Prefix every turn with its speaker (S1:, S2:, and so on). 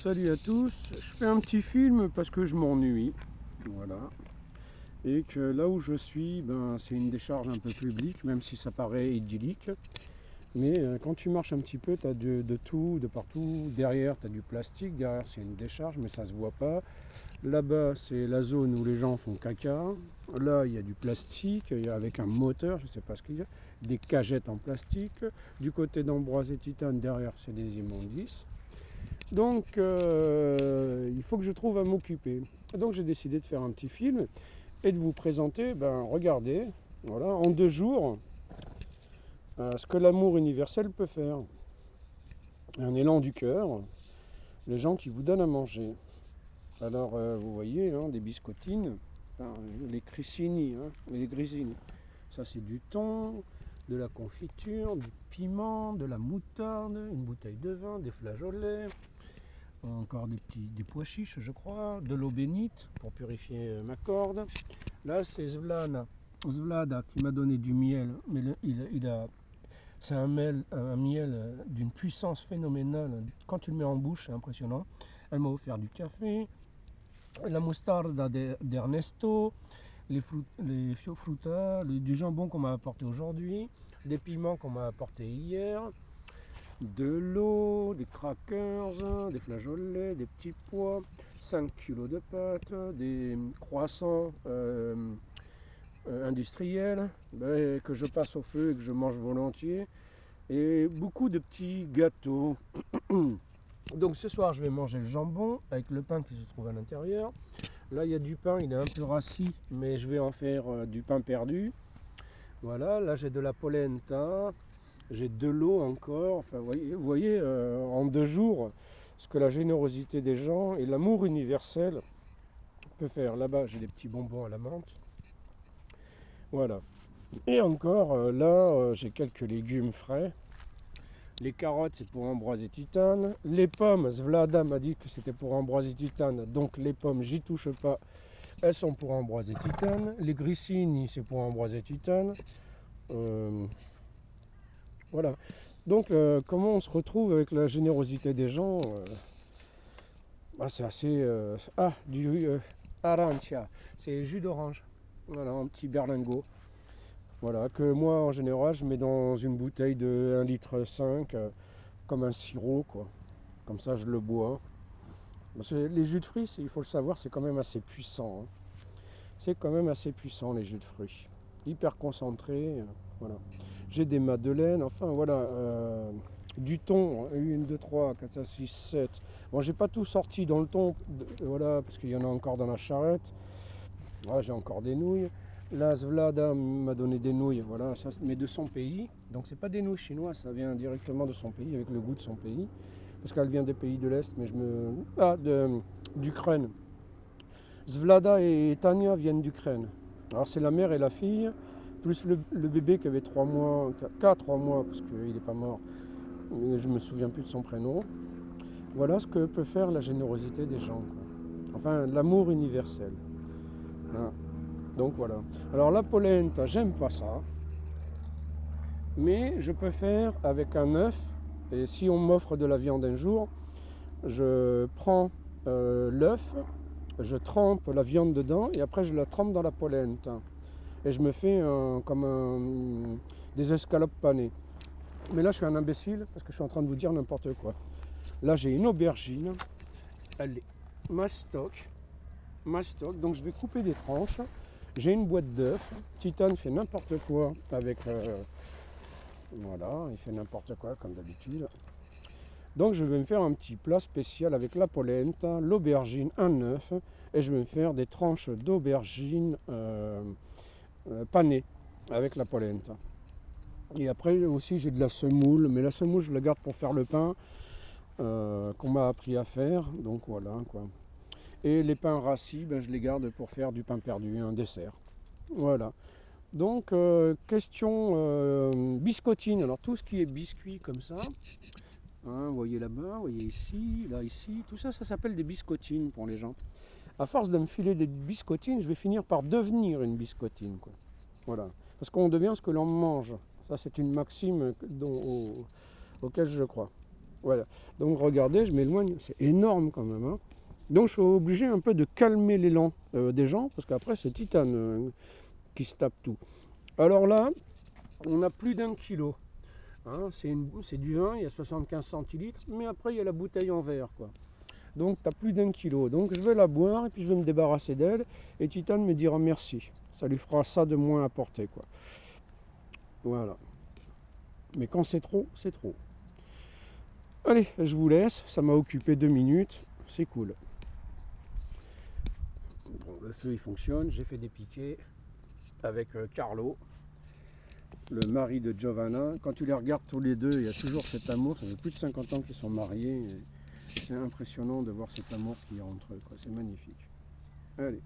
S1: Salut à tous, je fais un petit film parce que je m'ennuie, voilà. Et que là où je suis, c'est une décharge un peu publique, même si ça paraît idyllique. Mais quand tu marches un petit peu, tu as de tout, de partout. Derrière, tu as du plastique, derrière c'est une décharge, mais ça se voit pas. Là-bas, c'est la zone où les gens font caca. Là, il y a du plastique, avec un moteur, je ne sais pas ce qu'il y a, des cagettes en plastique. Du côté d'Ambroise et Titane, derrière, c'est des immondices. Donc, il faut que je trouve à m'occuper. Donc, j'ai décidé de faire un petit film et de vous présenter, regardez, voilà, en 2 jours, ce que l'amour universel peut faire. Un élan du cœur, les gens qui vous donnent à manger. Alors, vous voyez, hein, des biscottines, enfin, les crissini, hein, les grisines. Ça, c'est du thon, de la confiture, du piment, de la moutarde, une bouteille de vin, des flageolets. Encore des pois chiches, je crois, de l'eau bénite pour purifier ma corde. Là, c'est Zvlada qui m'a donné du miel, mais c'est un miel d'une puissance phénoménale. Quand tu le mets en bouche, c'est impressionnant. Elle m'a offert du café, la mostarda d'Ernesto, les fiofruta, du jambon qu'on m'a apporté aujourd'hui, des piments qu'on m'a apporté hier, de l'eau, des crackers, des flageolets, des petits pois, 5 kilos de pâtes, des croissants industriels que je passe au feu et que je mange volontiers, et beaucoup de petits gâteaux. Donc ce soir je vais manger le jambon avec le pain qui se trouve à l'intérieur. Là il y a du pain, il est un peu rassis, mais je vais en faire du pain perdu. Voilà, là j'ai de la polenta, j'ai de l'eau encore. Enfin, vous voyez en 2 jours, ce que la générosité des gens et l'amour universel peut faire. Là-bas, j'ai des petits bonbons à la menthe. Voilà. Et encore, là, j'ai quelques légumes frais. Les carottes, c'est pour Ambroise et Titane. Les pommes, Zvlada m'a dit que c'était pour Ambroise et Titane. Donc les pommes, j'y touche pas. Elles sont pour Ambroise et Titane. Les grissini, c'est pour Ambroise et Titane. Voilà. Donc, comment on se retrouve avec la générosité des gens c'est assez. Du arancia, c'est jus d'orange. Voilà, un petit berlingot. Voilà, que moi en général je mets dans une bouteille de 1,5 litre, comme un sirop, quoi. Comme ça je le bois. Les jus de fruits, il faut le savoir, c'est quand même assez puissant, hein. C'est quand même assez puissant les jus de fruits. Hyper concentré, voilà. J'ai des madeleines, enfin voilà. Du thon, 1, 2, 3, 4, 5, 6, 7. Bon, j'ai pas tout sorti dans le thon, voilà, parce qu'il y en a encore dans la charrette. Voilà, j'ai encore des nouilles. La Zvlada m'a donné des nouilles, voilà, ça, mais de son pays. Donc c'est pas des nouilles chinoises, ça vient directement de son pays, avec le goût de son pays. Parce qu'elle vient des pays de l'Est, mais d'Ukraine. Zvlada et Tania viennent d'Ukraine. Alors c'est la mère et la fille, plus le bébé qui avait 3 mois, 3 mois, parce qu'il n'est pas mort. Mais je me souviens plus de son prénom. Voilà ce que peut faire la générosité des gens, quoi. Enfin, l'amour universel. Hein. Donc voilà. Alors la polenta, j'aime pas ça, mais je peux faire avec un œuf. Et si on m'offre de la viande un jour, je prends l'œuf, je trempe la viande dedans et après je la trempe dans la polenta. Et je me fais des escalopes panées. Mais là je suis un imbécile parce que je suis en train de vous dire n'importe quoi. Là j'ai une aubergine, elle est mastoc, donc je vais couper des tranches. J'ai une boîte d'œufs, Titane fait n'importe quoi avec... voilà, il fait n'importe quoi comme d'habitude. Donc je vais me faire un petit plat spécial avec la polenta, l'aubergine, un œuf, et je vais me faire des tranches d'aubergine panées avec la polenta. Et après aussi j'ai de la semoule, mais la semoule je la garde pour faire le pain qu'on m'a appris à faire, donc voilà quoi. Et les pains rassis, je les garde pour faire du pain perdu, un dessert. Voilà. Donc question biscottine, alors tout ce qui est biscuit comme ça, hein, vous voyez là-bas, vous voyez ici, là, ici, tout ça, ça s'appelle des biscottines pour les gens. À force de me filer des biscottines, je vais finir par devenir une biscottine, quoi. Voilà. Parce qu'on devient ce que l'on mange. Ça, c'est une maxime auquel je crois. Voilà. Donc regardez, je m'éloigne, c'est énorme quand même, hein. Donc je suis obligé un peu de calmer l'élan des gens, parce qu'après c'est Titane qui se tape tout. Alors là, on a plus d'1 kilo. Hein, c'est du vin, il y a 75 centilitres, mais après il y a la bouteille en verre, quoi. Donc tu as plus d'1 kilo. Donc je vais la boire et puis je vais me débarrasser d'elle. Et Titane me dira merci. Ça lui fera ça de moins à porter, quoi. Voilà. Mais quand c'est trop, c'est trop. Allez, je vous laisse. Ça m'a occupé 2 minutes. C'est cool. Bon, le feu il fonctionne. J'ai fait des piquets avec Carlo, le mari de Giovanna. Quand tu les regardes tous les deux, il y a toujours cet amour. Ça fait plus de 50 ans qu'ils sont mariés. C'est impressionnant de voir cet amour qu'il y a entre eux, quoi. C'est magnifique. Allez.